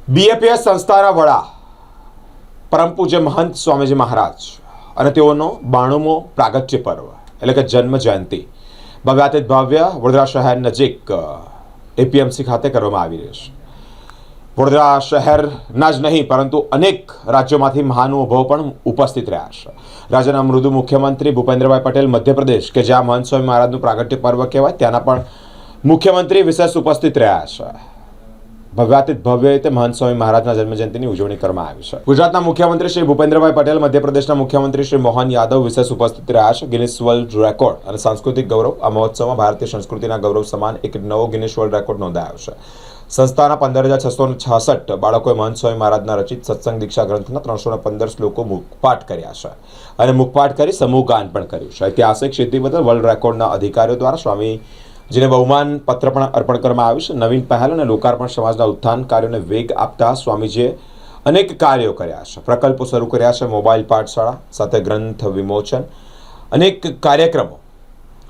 BAPS સંસ્થાના વડા પરમ પૂજ્ય મહંત સ્વામીજી મહારાજ અને તેઓનો 92મો પ્રાગટ્ય પર્વ એટલે કે જન્મ જયંતિ ભવ્યાતિત ભવ્ય વડોદરા શહેર નજીક એપીએમસી ખાતે કરવામાં આવી રહી છે। વડોદરા શહેરના જ નહીં પરંતુ અનેક રાજ્યોમાંથી મહાનુભાવો પણ ઉપસ્થિત રહ્યા છે। રાજ્યના મૃદુ મુખ્યમંત્રી ભૂપેન્દ્રભાઈ પટેલ મધ્યપ્રદેશ કે જ્યાં મહંત સ્વામી મહારાજનું પ્રાગટ્ય પર્વ કહેવાય ત્યાંના પણ મુખ્યમંત્રી વિશેષ ઉપસ્થિત રહ્યા છે। ભવ્યાતિત ભવ્ય રીતે મહંત સ્વામી મહારાજના જન્મજયંતિની ઉજવણી કરવામાં આવી છે। ગુજરાતના મુખ્યમંત્રી શ્રી ભૂપેન્દ્રભાઈ પટેલ, મધ્યપ્રદેશના મુખ્યમંત્રી શ્રી મોહન યાદવ વિશેષ ઉપસ્થિત રહ્યા છે। ગિનિસ વર્લ્ડ રેકોર્ડ અને સાંસ્કૃતિક ગૌરવ આ મહોત્સવમાં ભારતીય સંસ્કૃતિના ગૌરવ સમાન એક નવો ગિનિસ વર્લ્ડ રેકોર્ડ નોંધાયો છે। સંસ્થાના 15,666 બાળકોએ મહંત સ્વામી મહારાજના રચિત સત્સંગ દીક્ષા ગ્રંથના 315 શ્લોકો મુખપાઠ કર્યા છે અને મુખપાઠ કરી સમૂહ ગાન પણ કર્યું છે। ઐતિહાસિક સિદ્ધિ બદલ વર્લ્ડ રેકોર્ડના અધિકારીઓ દ્વારા સ્વામી જેને બહુમાન પત્ર પણ અર્પણ કરવામાં આવ્યું છે। નવીન પહેલ અને લોકાર્પણ સમાજના ઉત્થાન કાર્યોને વેગ આપતા સ્વામીજીએ અનેક કાર્યો કર્યા છે, પ્રકલ્પો શરૂ કર્યા છે। મોબાઈલ પાઠશાળા સાથે ગ્રંથ વિમોચન, અનેક કાર્યક્રમો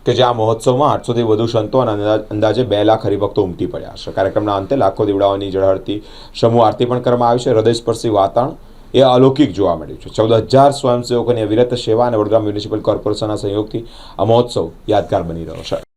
કે જે આ મહોત્સવમાં 800થી વધુ સંતો અને અંદાજે 2 લાખ હરિભક્તો ઉમટી પડ્યા છે। કાર્યક્રમના અંતે લાખો દીવડાઓની ઝળહળતી સમૂહ આરતી પણ કરવામાં આવી છે। હૃદયસ્પર્શી વાતાવરણ એ અલૌકિક જોવા મળ્યું છે। 14,000 સ્વયંસેવકોની અવિરત સેવા અને વડોદરા મ્યુનિસિપલ કોર્પોરેશનના સહયોગથી આ મહોત્સવ યાદગાર બની રહ્યો છે।